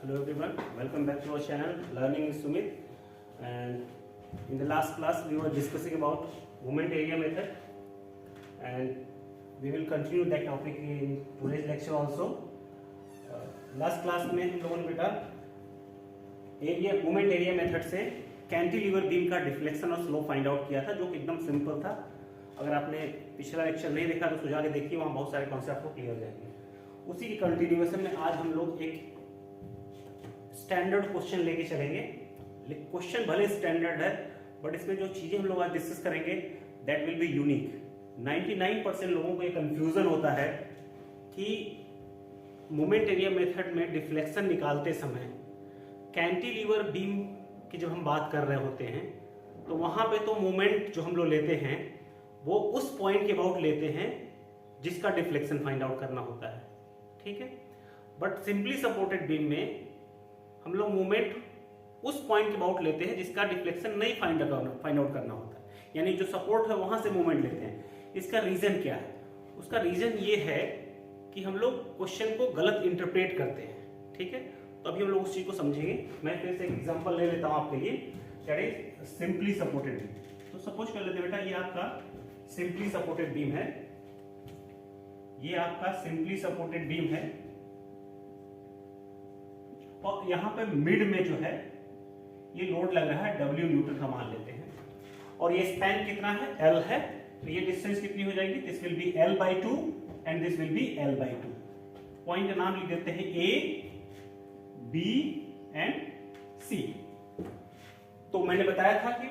Hello everyone, welcome back to our channel Learning with Sumit. And in the last class we were discussing about moment area method, and we will continue that topic in today's lecture also. Last class में हम लोगों ने बेटा moment area method से cantilever beam का deflection और slope find out किया था, जो कि एकदम सिंपल था. अगर आपने पिछला लेक्चर नहीं देखा तो सुझा के देखिए, वहाँ बहुत सारे कॉन्सेप्ट को क्लियर हो जाएंगे. उसी की कंटिन्यूएशन में आज हम लोग एक स्टैंडर्ड क्वेश्चन लेके चलेंगे. क्वेश्चन भले स्टैंडर्ड है, बट इसमें जो चीजें हम लोग आज डिस्कस करेंगे दैट विल बी यूनिक. 99% लोगों को ये कंफ्यूजन होता है कि मोमेंट एरिया मेथड में डिफ्लेक्शन निकालते समय कैंटिलीवर बीम की जब हम बात कर रहे होते हैं तो वहां पे तो मोमेंट जो हम लोग लेते हैं वो उस पॉइंट के अबाउट लेते हैं जिसका डिफ्लेक्शन फाइंड आउट करना होता है. ठीक है, बट सिंपली सपोर्टेड बीम में हम लोग मोमेंट उस पॉइंट के अबाउट लेते हैं जिसका डिफ्लेक्शन नहीं फाइंड आउट करना होता है. यानी जो सपोर्ट है वहां से मोमेंट लेते हैं. इसका रीजन क्या है? उसका रीजन ये है कि हम लोग क्वेश्चन को गलत इंटरप्रेट करते हैं. ठीक है, तो अभी हम लोग उस चीज को समझेंगे. मैं फिर से एक एग्जांपल ले लेता हूं आपके लिए, that is simply supported beam. तो सपोज कर लेते हैं बेटा, ये आपका सिंपली सपोर्टेड बीम है. ये आपका सिंपली सपोर्टेड बीम है और यहां पे मिड में जो है ये लोड लग रहा है W न्यूटन का मान लेते हैं, और ये स्पैन कितना है? L है. तो ये डिस्टेंस कितनी हो जाएगी? This will B L/2 and this will B L/2. Point का नाम लिख देते हैं A, B एंड C. तो मैंने बताया था कि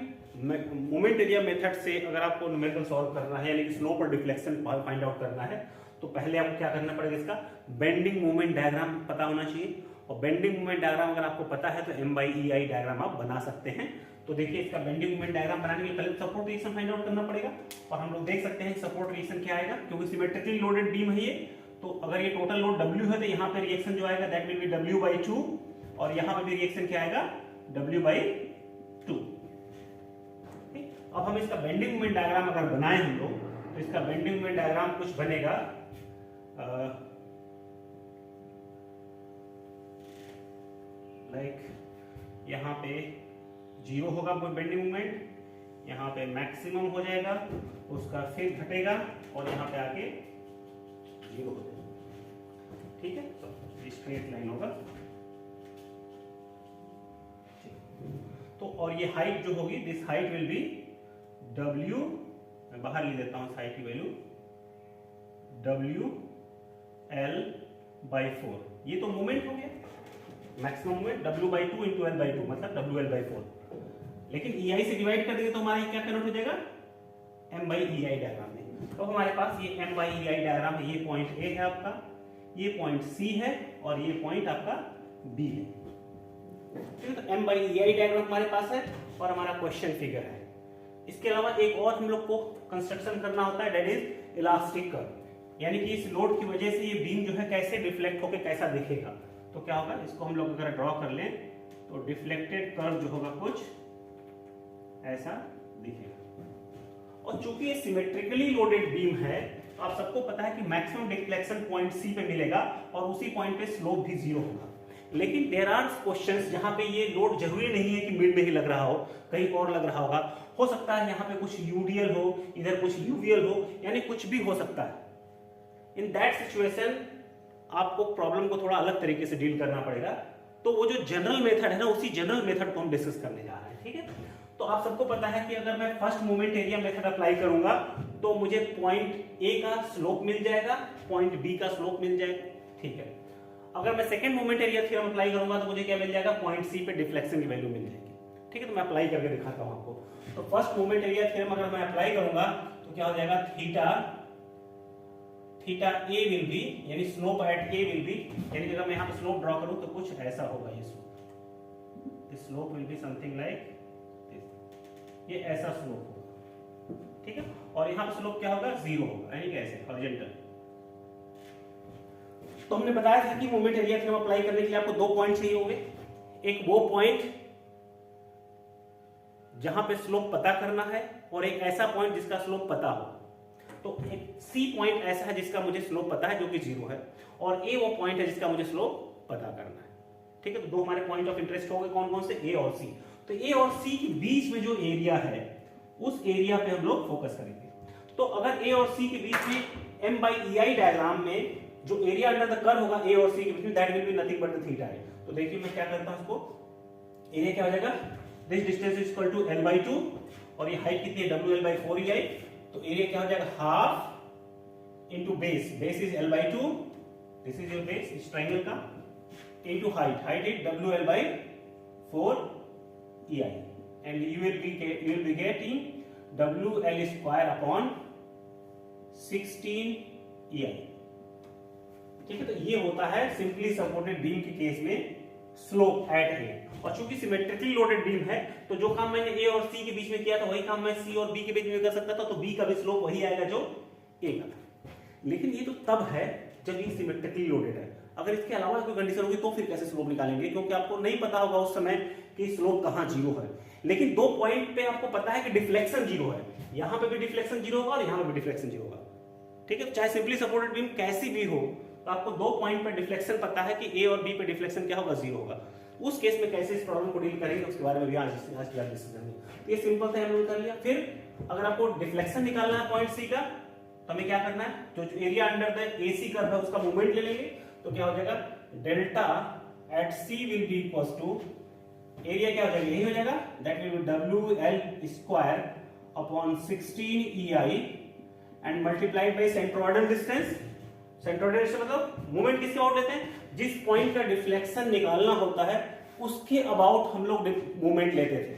मोमेंट एरिया मेथड से अगर आपको न्यूमेरिकल सॉल्व करना है, यानी कि स्लोप और डिफ्लेक्शन फाइंड आउट करना है, तो पहले आपको क्या करना पड़ेगा? इसका बेंडिंग मोमेंट डायग्राम पता होना चाहिए. और बेंडिंग मोमेंट डायग्राम अगर आपको पता है तो M/EI डायग्राम आप बना सकते हैं. तो देखिए, इसका बेंडिंग मोमेंट डायग्राम बनाने के लिए पहले सपोर्ट रिएक्शन फाइंड आउट करना पड़ेगा. और हम लोग देख सकते हैं सपोर्ट रिएक्शन क्या आएगा, क्योंकि सिमेट्रिकली लोडेड बीम है ये. तो अगर ये टोटल लोड W है तो यहाँ पे रिएक्शन जो आएगा दैट विल बी W/2, और यहाँ पे भी रिएक्शन क्या आएगा? W/2. अब हम इसका बेंडिंग मोमेंट डायग्राम अगर बनाए हम लोग, तो इसका बेंडिंग मोमेंट डायग्राम कुछ बनेगा लाइक यहाँ पे 0 होगा बेंडिंग मोमेंट, यहाँ पे मैक्सिमम हो जाएगा, उसका फिर घटेगा और यहाँ पे आके 0 हो जाएगा. ठीक है, तो स्ट्रेट लाइन होगा. तो और ये हाइट जो होगी, this height will be W, मैं बाहर लिख देता हूं हाइट की वैल्यू, WL/4. ये तो मोमेंट हो गया, maximum moment W/2 into L/2 मतलब WL/4. लेकिन EI से डिवाइड कर देंगे तो हमारा क्या कन्वर्ट हो जाएगा? M/EI डायग्राम में. तो हमारे पास ये M/EI डायग्राम है. ये पॉइंट A है आपका, ये पॉइंट C है और ये पॉइंट आपका B है. ठीक है, तो M/EI डायग्राम हमारे पास है और हमारा क्वेश्चन फिगर है. इसके अलावा एक और हम लोग को कंस्ट्रक्शन करना होता है, दैट इज इलास्टिक कर्व. यानी कि इस लोड की वजह से ये बीम जो है कैसे डिफ्लेक्ट होकर कैसा दिखेगा. तो क्या होगा, इसको हम लोग अगर ड्रॉ कर लें तो डिफ्लेक्टेड कर्व जो होगा कुछ ऐसा दिखेगा. और चूंकि ये सिमेट्रिकली लोडेड बीम है तो आप सबको पता है कि मैक्सिमम डिफ्लेक्शन पॉइंट सी पे मिलेगा और उसी पॉइंट पे स्लोप भी 0 होगा. लेकिन देयर आर क्वेश्चंस जहां पे ये लोड जरूरी नहीं है कि मिड में ही लग रहा हो, कहीं और लग रहा होगा. हो सकता है यहाँ पे कुछ यूडीएल हो, इधर कुछ यूवीएल हो, यानी कुछ भी हो सकता है. इन दैट सिचुएशन आपको प्रॉब्लम को थोड़ा अलग तरीके से डील करना पड़ेगा. तो वो जो जनरल मेथड है ना, उसी जनरल मेथड को हम डिस्कस करने जा रहे हैं. ठीक है, तो आप सबको पता है कि अगर मैं first moment area method apply करूंगा तो मुझे पॉइंट ए का स्लोप मिल जाएगा, पॉइंट बी का स्लोप मिल जाएगा. ठीक है, अगर मैं second moment area theorem apply करूंगा तो मुझे क्या मिल जाएगा? पॉइंट सी पे डिफ्लेक्शन की वैल्यू मिल जाएगी. ठीक है, तो मैं अप्लाई करके दिखाता हूं आपको. तो फर्स्ट मोमेंट एरिया थ्योरम अगर मैं अप्लाई करूंगा तो क्या हो जाएगा? थीटा ए विल बी, यानी slope eight A will B, यानी अगर मैं यहाँ पे स्लोप ड्रॉ करूं तो कुछ ऐसा होगा. ये slope, this slope will be something like this. ये ऐसा स्लोप होगा. ठीक है, और यहाँ पे स्लोप क्या होगा? 0 होगा, यानी कैसे? हॉरिजॉन्टल. तो हमने बताया था कि मोमेंट एरिया थ्योरम अप्लाई करने के लिए आपको 2 पॉइंट चाहिए होंगे. एक वो पॉइंट जहां पे स्लोप पता करना है और एक ऐसा पॉइंट जिसका स्लोप पता हो. तो एक C पॉइंट ऐसा है जिसका मुझे स्लोप पता है जो कि 0 है, और A वो पॉइंट है जिसका मुझे स्लोप पता करना है. ठीक है, तो दो हमारे पॉइंट ऑफ इंटरेस्ट हो गए, कौन कौन से, ए और सी। तो ए और सी के बीच में जो एरिया है उस एरिया पे हम लोग फोकस करेंगे। तो अगर ए और सी के बीच में m by ei डायग्राम में जो एरिया अंडर द कर्व होगा ए और सी के बीच में, that will be nothing but the theta है। तो देखिए मैं क्या करता हूं, इसको एरिया क्या हो जाएगा, this distance is equal to l/2 और ये हाइट कितनी है wl/4 ei। तो एरिया क्या हो जाएगा, half into base, base is l/2, this is your base इस ट्रायंगल का, into height, height is wl/4 ei and you will be getting wl square upon 16 ei। ठीक है, तो ये होता है सिंपली सपोर्टेड बीम के केस में स्लोप एट ए। और चूंकि सिमेट्रिकली लोडेड बीम है तो जो काम मैंने ए और सी के बीच में किया था वही काम मैं सी और बी के बीच में कर सकता था, तो बी का भी स्लोप वही आएगा जो ए का था। लेकिन ये तो तब है जब ये सिमेट्रिकली लोडेड है। अगर इसके अलावा कोई कंडीशन होगी तो फिर कैसे स्लोप निकालेंगे, क्योंकि आपको नहीं पता होगा उस समय कि स्लोप कहां जीरो है। लेकिन दो पॉइंट पे आपको पता है कि डिफ्लेक्शन जीरो है, यहां पे भी डिफ्लेक्शन जीरो होगा और यहां पे भी डिफ्लेक्शन जीरो होगा। ठीक है, चाहे सिंपली सपोर्टेड बीम कैसी भी हो तो आपको दो पॉइंट पे डिफ्लेक्शन पता है कि ए और बी पे डिफ्लेक्शन क्या होगा, जीरो होगा। उस केस में कैसे इस प्रॉब्लम को डील करेंगे उसके बारे में भी आज डिस्कस करेंगे। ये सिंपल था, हमने कर लिया। फिर अगर आपको डिफ्लेक्शन निकालना है पॉइंट सी का तो हमें क्या करना है, जो area under the AC curve है उसका मोमेंट ले लेंगे। तो क्या हो जाएगा, delta at C will be equal to area क्या हो जाएगा, यही हो जाएगा, that will be WL square upon 16 EI and multiplied by centroidal distance. Centroidal distance मतलब मोमेंट किसके अबाउट लेते हैं, जिस पॉइंट का डिफ्लेक्शन निकालना होता है उसके अबाउट हम लोग मोमेंट लेते थे,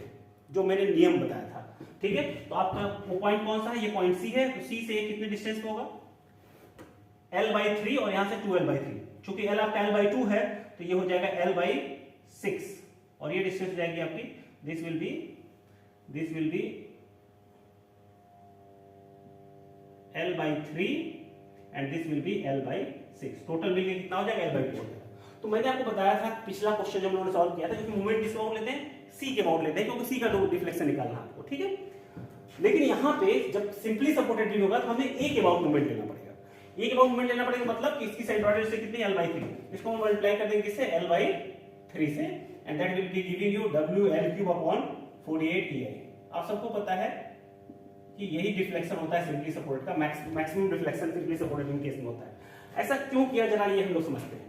जो मैंने नियम बताया था। ठीक है, तो आपका वो पॉइंट कौन सा है, ये पॉइंट सी है। तो सी से कितने डिस्टेंस पे होगा, l/3 और यहां से 2l/3। चूंकि l आपका l/2 है तो ये हो जाएगा l/6 और ये डिस्टेंस हो जाएगी आपकी, this will B l/3 and this will B l/6। Total मिलके कितना हो जाएगा, l/2 हो जाएगा। तो मैंने आपको बताया था पिछला क्वेश्चन जब हम लोगों ने सॉल्व किया था, क्योंकि मोमेंट किसके अबाउट लेते हैं, सी के अबाउट लेते हैं, क्योंकि सी का डिफ्लेक्शन निकालना आपको। ठीक है, लेकिन यहां पे जब सिंपली सपोर्टेड बीम होगा तो हमें ए के अबाउट मोमेंट लेना पड़ेगा। ए के अबाउट मोमेंट लेना पड़ेगा मतलब कि इसकी सेंट्रोइड से कितनी, l/3, इसको हम मल्टीप्लाई कर देंगे किससे, l/3 से, and that will be giving you WL³ upon 48 EI। आप सबको पता है कि यही डिफ्लेक्शन होता है सिंपली सपोर्टेड का, maximum deflection simply supported beam case में होता है। ऐसा क्यों किया, जरा ये हम लोग समझते हैं।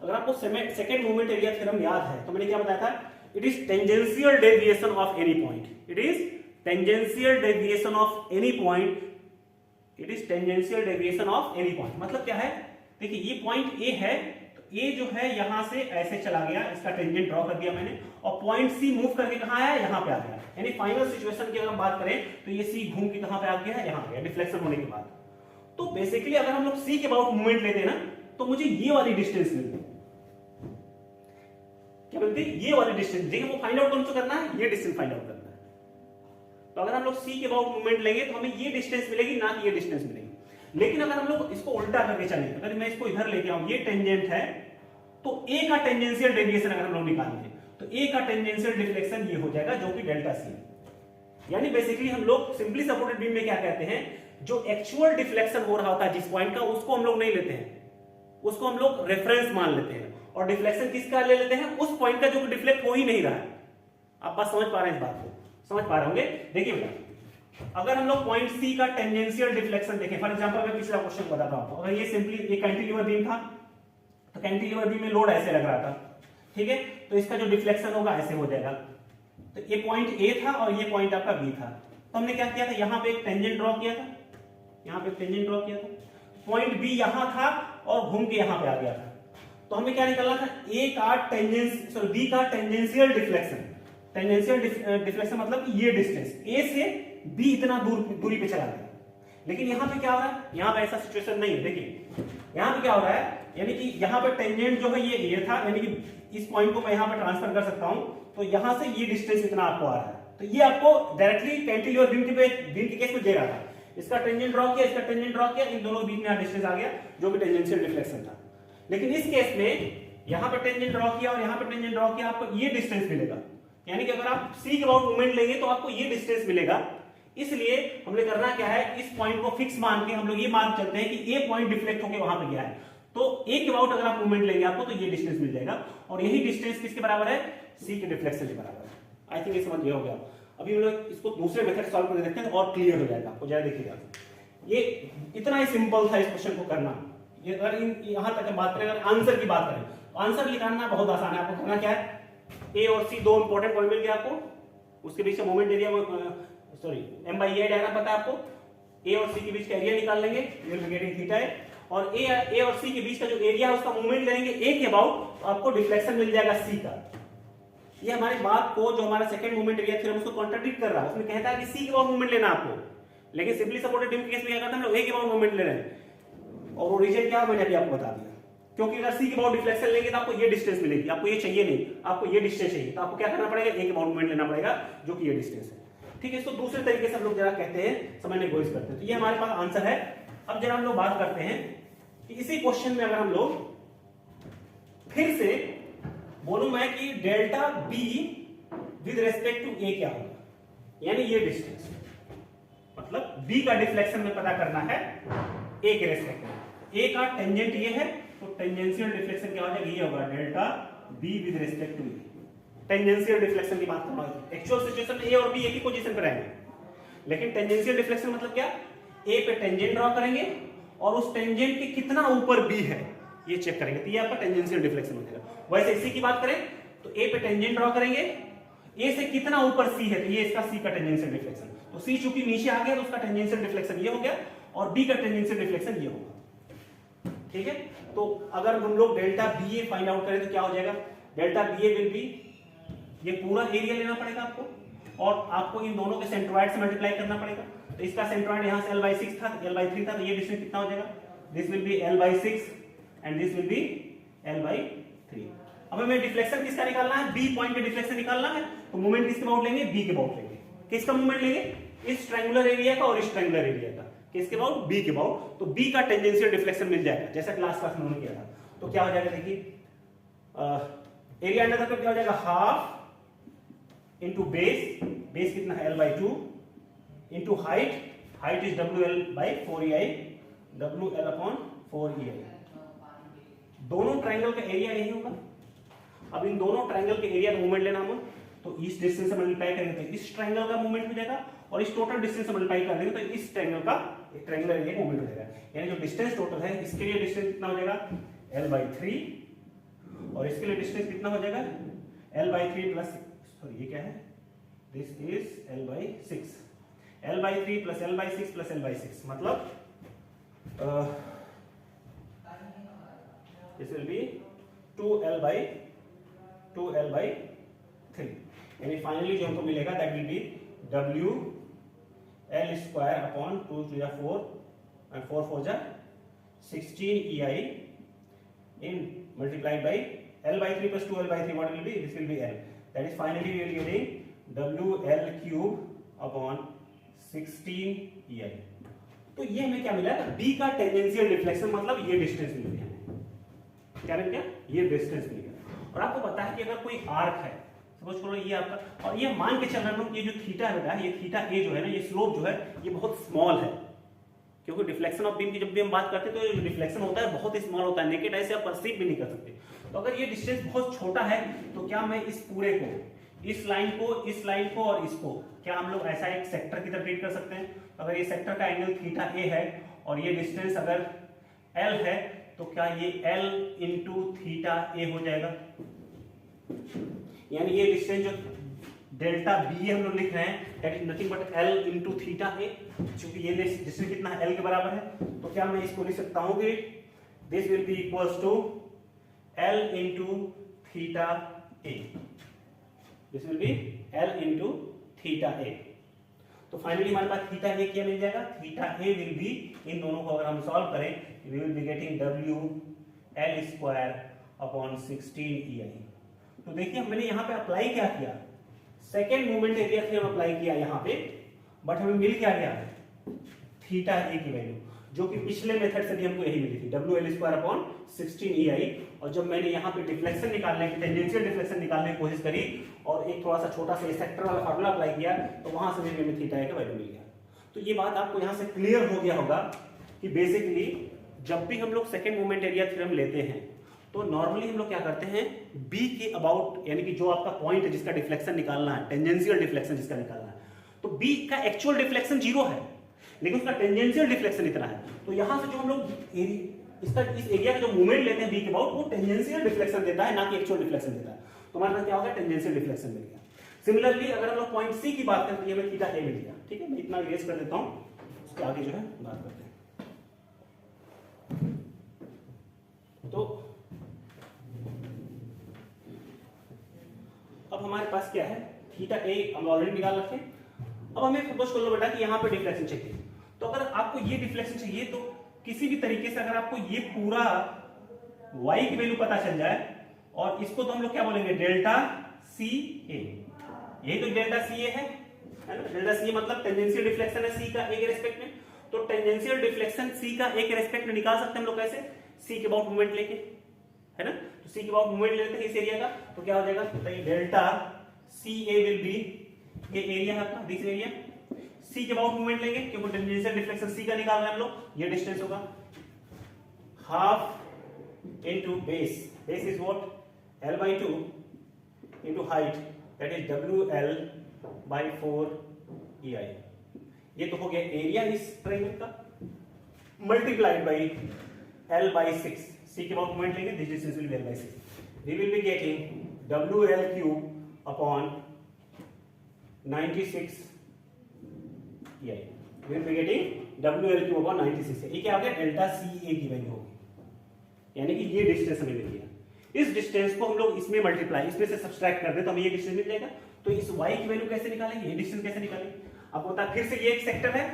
अगर आपको सेकंड मोमेंट एरिया थ्योरम याद है तो मैंने क्या बताया था, it is tangential deviation of any point, it is tangential deviation of any point, it is tangential deviation of any point. मतलब क्या है, देखिए ये पॉइंट ए है, तो ए जो है यहां से ऐसे चला गया, इसका टेंजेंट ड्रॉ कर दिया मैंने, और पॉइंट सी मूव करके कहां आया, यहां पे आ गया। यानी फाइनल सिचुएशन की अगर हम बात करें तो ये सी घूम के कहां पे आ गया है, यहां पे डिफ्लेक्शन होने के बाद। तो बेसिकली अगर हम लोग सी के अबाउट मूवमेंट लेते हैं ना तो मुझे ये वाली डिस्टेंस मिलती, क्या मिलती, ये वाली डिस्टेंस। देखिए वो फाइंड आउट कौन सा करना है, ये डिस्टेंस फाइंड आउट करना है। तो अगर हम लोग सी के अबाउट मूवमेंट लेंगे तो हमें ये डिस्टेंस मिलेगी, ना कि ये डिस्टेंस मिलेगी। लेकिन अगर हम लोग इसको उल्टा करके चलें, अगर मैं इसको इधर लेके आऊं, ये टेंजेंट है, तो ए का टेंजेंशियल डेविएशन अगर हम लोग निकालेंगे तो ए का टेंजेंशियल डिफ्लेक्शन ये हो जाएगा, जो कि डेल्टा सी। यानी बेसिकली हम लोग सिंपली सपोर्टेड बीम में क्या कहते हैं, जो एक्चुअल डिफ्लेक्शन हो रहा होता है जिस पॉइंट का, उसको हम लोग नहीं लेते हैं, उसको हम लोग रेफरेंस मान लेते हैं, और डिफ्लेक्शन किसका ले लेते हैं, उस पॉइंट का जो कि डिफ्लेक्ट हो ही नहीं रहा है। आप बात समझ पा रहे हैं, इस बात को समझ पा रहे होंगे। देखिए बेटा, अगर हम लोग पॉइंट सी का टेंजेंशियल डिफ्लेक्शन देखें, फॉर एग्जांपल मैं पिछला क्वेश्चन बताता हूं, अगर ये सिंपली ये कैंटिलीवर बीम था तो कैंटिलीवर बीम में लोड ऐसे लग रहा था, ठीक है, तो इसका जो डिफ्लेक्शन होगा ऐसे हो जाएगा। तो ये पॉइंट ए था और ये पॉइंट आपका बी था। तो हमने क्या किया था, यहां पे एक टेंजेंट ड्रॉ किया था, यहां पे टेंजेंट ड्रॉ किया था, पॉइंट बी यहां था और घूम के यहां पे आ गया था। तो हमें क्या निकालना था, ए का बी का टेंजेंशियल डिफ्लेक्शन। टेंजेंशियल डिफ्लेक्शन मतलब ये डिस्टेंस ए से बी इतना दूरी पे चला गया। लेकिन यहां पे क्या हो रहा है, यहां पे ऐसा सिचुएशन नहीं है। देखिए यहां पे क्या हो रहा है, यानी कि यहां पे टेंजेंट जो है ये था, यानी कि इस पॉइंट को मैं यहां पे ट्रांसफर कर सकता हूं, तो यहां से ये डिस्टेंस इतना आपको आ रहा है। तो ये आपको डायरेक्टली कैंटिलीवर बीम के केस में दे रहा था। इसका टेंजेंट ड्रॉ किया, इसका टेंजेंट ड्रॉ किया, इन दोनों के बीच में डिस्टेंस आ गया, जो कि टेंजेंशियल डिफ्लेक्शन था। लेकिन इस केस में यहां पे टेंजेंट ड्रॉ किया और यहां पे टेंजेंट ड्रॉ किया, आपको ये डिस्टेंस मिलेगा। यानी कि अगर आप सी के अबाउट मूवमेंट लेंगे तो आपको ये डिस्टेंस मिलेगा। इसलिए हमने करना क्या है, इस पॉइंट को फिक्स मान के हम लोग ये मान चलते हैं कि ए पॉइंट डिफ्लेक्ट होकर वहां पे गया है। तो एक अबाउट अगर आप मूवमेंट लेंगे आपको तो ये डिस्टेंस मिल जाएगा, और यही डिस्टेंस किसके बराबर है, सी के डिफ्लेक्शन के बराबर है। आई थिंक ये समझ गया हो गया। अभी हम लोग इसको दूसरे मेथड सॉल्व करके देखते हैं और क्लियर हो जाएगा आपको। जरा देखिएगा, ये इतना ही सिंपल था इस क्वेश्चन को करना। ये अगर यहां तक बात करें, अगर आंसर की बात करें तो आंसर निकालना बहुत आसान है। आपको करना क्या है, ए और सी दो इंपॉर्टेंट पॉइंट मिल गया आपको, उसके बीच का moment area sorry M by A diagram पता है आपको, ए और सी के बीच का एरिया निकाल लेंगे, you will be getting theta है, और ए और सी के बीच का जो एरिया है उसका मूवमेंट करेंगे ए के अबाउट, तो आपको डिफ्लेक्शन मिल जाएगा सी का। ये हमारी बात को, जो हमारा सेकंड मूवमेंट एरिया थ्योरम उसको कॉन्ट्रडिक्ट कर रहा है। उसमें कहता है कि सी के अबाउट मूवमेंट लेना आपको, लेकिन सिंपली सपोर्टेड बीम के केस में क्या करते हैं हम लोग ए के अबाउट मूवमेंट ले रहे हैं। और वो रीजन क्या मैंने अभी आपको बता दिया, क्योंकि अगर सी के अबाउट डिफ्लेक्शन लेंगे तो आपको ये डिस्टेंस मिलेगी, आपको ये चाहिए नहीं, आपको ये डिस्टेंस चाहिए, तो आपको क्या करना पड़ेगा, ए के अबाउट मूवमेंट लेना पड़ेगा जो कि ये डिस्टेंस है। ठीक है, इसको दूसरे तरीके से हम लोग जरा कहते हैं, समझने की कोशिश करते हैं। तो ये हमारे पास आंसर है। अब जरा हम लोग बात करते हैं कि इसी क्वेश्चन में अगर हम लोग फिर से बोलूं मैं कि delta B with respect to A क्या होगा, यानी ये डिस्टेंस, मतलब बी का डिफ्लेक्शन में पता करना है ए के रेस्पेक्ट में। ए का टेंजेंट ये है, तो टेंजेंशियल डिफ्लेक्शन क्या हो जाएगा, ये होगा delta B with respect to A. Tangential deflection की बात कर रहा हूं, एक्चुअल सिचुएशन में ए और बी एक ही पोजीशन पर रहेंगे, लेकिन टेंजेंशियल डिफ्लेक्शन मतलब क्या, ए पे टेंजेंट ड्रॉ करेंगे और उस टेंजेंट के कितना ऊपर बी है ये चेक करेंगे, तो ये आपका टेंजेंशियल डिफ्लेक्शन हो जाएगा। वैसे इसी की बात करें तो ए पे टेंजेंट ड्रॉ करेंगे, ए से कितना ऊपर सी है, तो ये इसका सी का टेंजेंशियल डिफ्लेक्शन, तो सी चूंकि नीचे आ गया तो उसका टेंजेंशियल डिफ्लेक्शन ये हो गया, और बी का टेंजेंशियल डिफ्लेक्शन ये होगा। ठीक है, तो अगर हम लोग delta B A find out करें तो क्या हो जाएगा, delta B A will be, ये पूरा एरिया लेना पड़ेगा आपको, और आपको इन दोनों के सेंट्रोइड से मल्टीप्लाई करना पड़ेगा। तो इसका सेंट्रोइड यहां से l/6 था, l/3 था, तो ये डिस्टेंस कितना हो जाएगा, this will B l/6 and this will B l/3। अब हमें डिफ्लेक्शन किसका निकालना है, बी पॉइंट पे डिफ्लेक्शन निकालना है, तो मोमेंट किसके अबाउट लेंगे, बी के अबाउट लेंगे। किसका मूवमेंट लेंगे, इस ट्रायंगुलर एरिया का और इस ट्रायंगुलर एरिया का, किसके अबाउट, बी के अबाउट, तो बी का टेंजेंशियल डिफ्लेक्शन मिल जाएगा, जैसा क्लास में उन्होंने किया था। तो क्या हो जाएगा, देखिए एरिया अंडर द क्या हो जाएगा, हाफ इंटू बेस, बेस कितना है l/2 into height, height is WL/4EI, WL/4EI। दोनों ट्रायंगल का एरिया यही होगा। अब इन दोनों ट्रायंगल के एरिया का मूवमेंट लेना हम, तो इस डिस्टेंस से मल्टीप्लाई करेंगे तो इस ट्रायंगल का मूवमेंट हो जाएगा, और इस टोटल डिस्टेंस से मल्टीप्लाई कर देंगे तो इस ट्रायंगल का एक ट्रायंगुलर एरिया मूवमेंट हो जाएगा। यानी जो डिस्टेंस टोटल है इसके लिए डिस्टेंस कितना हो जाएगा, l/3, और इसके लिए डिस्टेंस कितना हो जाएगा, l/3 प्लस, सॉरी ये क्या है, this is l/6, l/3 plus l/6 plus l/6, मतलब दिस विल बी 2l/3, यानी फाइनली जो हमको मिलेगा that will B WL² upon 2 to the 4 and 4 4 जा 16EI in multiplied by l/3 plus 2l/3, what will be, this will be l, that is finally we will be getting WL³ upon 16EI। तो ये हमें क्या मिला, B का tangential deflection, मतलब ये distance मिल गया, क्या मिल गया, ये डिस्टेंस मिल गया। और आपको पता है कि अगर कोई आर्क है, सपोज करो ये आपका, और ये मान के चल रहा हूं कि ये जो थीटा है, ये थीटा ए जो है ना, ये स्लोप जो है ये बहुत स्मॉल है, क्योंकि डिफ्लेक्शन ऑफ बीम की जब भी हम बात करते हैं तो जो डिफ्लेक्शन होता है बहुत ही स्मॉल होता है, नेकेड आई से आप परसीव भी नहीं कर सकते। तो अगर ये डिस्टेंस बहुत छोटा है तो क्या मैं इस पूरे को, इस लाइन को और इसको, क्या हम लोग ऐसा एक सेक्टर की तरह ट्रीट कर सकते हैं। अगर ये सेक्टर का एंगल थीटा ए है और ये डिस्टेंस अगर एल है, तो क्या ये l इंटू थीटा ए हो जाएगा, यानी ये डिस्टेंस जो डेल्टा बी हम लोग लिख रहे हैं that is nothing but l into theta A, क्योंकि ये डिस्टेंस कितना है, l के बराबर है। तो क्या मैं इसको लिख सकता हूं कि this will be equals to l into theta A, this will be l into theta A. तो फाइनली हमारे पास थीटा ए क्या मिल जाएगा, थीटा ए विल बी, इन दोनों को अगर हम सॉल्व करें we will be getting WL² upon 16EI। तो देखिए मैंने यहाँ पे अप्लाई क्या किया, second moment area theorem apply किया यहाँ पे, बट हमें मिल क्या गया, थीटा ए की वैल्यू, जो कि पिछले मेथड से भी हमको यही मिली थी, WL² upon 16EI। और जब मैंने यहाँ पे डिफ्लेक्शन निकालने की, टेंजेंशियल डिफ्लेक्शन निकालने की कोशिश करी और एक थोड़ा सा छोटा सा सेक्टर वाला फार्मूला अप्लाई किया, तो वहां से भी हमें थीटा ए का वैल्यू मिल गया। तो ये बात आपको यहाँ से क्लियर हो गया होगा कि बेसिकली जब भी हम लोग सेकेंड मोमेंट एरिया थ्योरम लेते हैं तो नॉर्मली हम लोग क्या करते हैं, बी के अबाउट, यानी कि जो आपका पॉइंट है जिसका डिफ्लेक्शन निकालना है, टेंजेंशियल डिफ्लेक्शन जिसका निकालना है, तो बी का एक्चुअल डिफ्लेक्शन 0 है लेकिन उसका टेंजेंशियल डिफ्लेक्शन इतना है। तो यहां से जो हम लोग इस एरिया का जो मूवमेंट लेते हैं बी के अबाउट, वो टेंजेंशियल डिफ्लेक्शन देता है, ना कि एक्चुअल डिफ्लेक्शन देता है। तो हमारे पास क्या होगा, टेंजेंशियल डिफ्लेक्शन मिल गया। सिमिलरली अगर हम लोग पॉइंट सी की बात करें तो ये हमें थीटा ए मिल गया। ठीक है, मैं इतना इरेज कर देता हूं, उसके आगे जो है बात करते हैं। तो अब हमारे पास क्या है, थीटा ए हम ऑलरेडी निकाल रखे। अब हमें सपोज कर लो बेटा कि यहां पे डिफ्लेक्शन चाहिए, तो अगर आपको ये डिफ्लेक्शन चाहिए तो किसी भी तरीके से अगर आपको ये पूरा y की वैल्यू पता चल जाए, और इसको तो हम लोग क्या बोलेंगे, डेल्टा सी ए, यही तो डेल्टा सी ए है ना। डेल्टा सी ए मतलब टेंजेंशियल डिफ्लेक्शन है सी का ए के रेस्पेक्ट में। तो टेंजेंशियल डिफ्लेक्शन सी का ए के रेस्पेक्ट में निकाल सकते हैं हम लोग कैसे, सी के अबाउट मूवमेंट लेके, है ना। तो सी के अबाउट मूवमेंट लेते हैं इस एरिया का, तो क्या हो जाएगा, delta C A will be, ये एरिया है आपका, दिस एरिया, सी के अबाउट मूवमेंट लेंगे क्योंकि टेंजेंशियल डिफ्लेक्शन सी का निकाल रहे हैं हम लोग, ये डिस्टेंस होगा half into base, base is what, l by 2 into height, that is WL by 4 EI। ये तो हो गया एरिया इस ट्रायंगल का, multiplied by l by 6, C के अबाउट मूवमेंट लेंगे, this distance will be l by 6, we will be getting WL cube upon 96 EI, we will be getting WL cube upon 96 है। ये क्या हो गया, डेल्टा सी ए की value होगी, यानी कि ये डिस्टेंस हमें मिल गया। इस डिस्टेंस को हम लोग इसमें मल्टीप्लाई, इसमें से सब्सट्रैक्ट कर दे तो हमें ये डिस्टेंस मिल जाएगा। तो इस y की वैल्यू कैसे निकालेंगे, ये डिस्टेंस कैसे निकालेंगे, आपको बता, फिर से ये एक सेक्टर है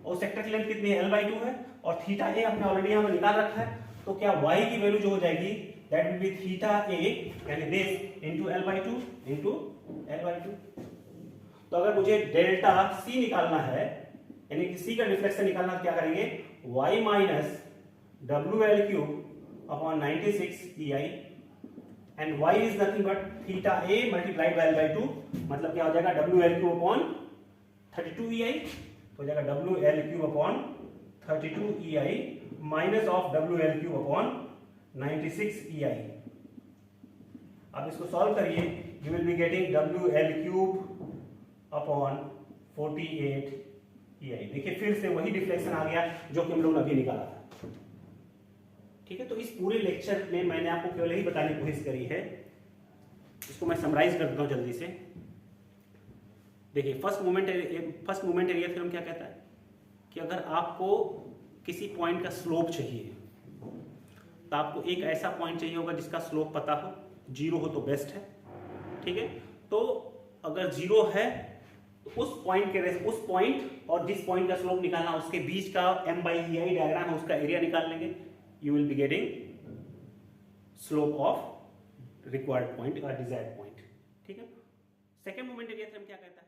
और सेक्टर की लेंथ कितनी है, l by 2 है, और थीटा ए हमने ऑलरेडी यहां पर निकाल रखा है। तो क्या y की वैल्यू जो हो जाएगी, दैट विल बी थीटा ए यानी this into l by 2 into l by 2। तो अगर मुझे डेल्टा सी निकालना है, यानी कि सी का डिफ्लेक्शन निकालना, क्या करेंगे, y minus WL cube upon 96 EI, and y is nothing but theta A multiplied by l by 2, मतलब क्या हो जाएगा, WL क्यूब अपॉन 32 EI, हो जाएगा WL cube upon 32 EI minus of WL cube upon 96 EI। अब इसको solve करिए, you will be getting WL cube upon 48 EI। देखिए फिर से वही डिफ्लेक्शन आ गया जो कि हम लोग ने अभी निकाला था। ठीक है, तो इस पूरे लेक्चर में मैंने आपको केवल यही बताने की कोशिश करी है, इसको मैं समराइज कर देता हूं जल्दी से। देखिए फर्स्ट मोमेंट एरिया थ्योरम क्या कहता है कि अगर आपको किसी पॉइंट का स्लोप चाहिए तो आपको एक ऐसा पॉइंट चाहिए होगा जिसका स्लोप पता हो, 0 हो तो बेस्ट है। ठीक है, तो अगर 0 है तो उस पॉइंट और जिस पॉइंट का स्लोप निकालना उसके बीच का m/ei डायग्राम है, उसका एरिया निकाल लेंगे, you will be getting slope of required point और डिजायर्ड पॉइंट। ठीक है, सेकेंड मोमेंट एरिया थ्योरम क्या कहता है,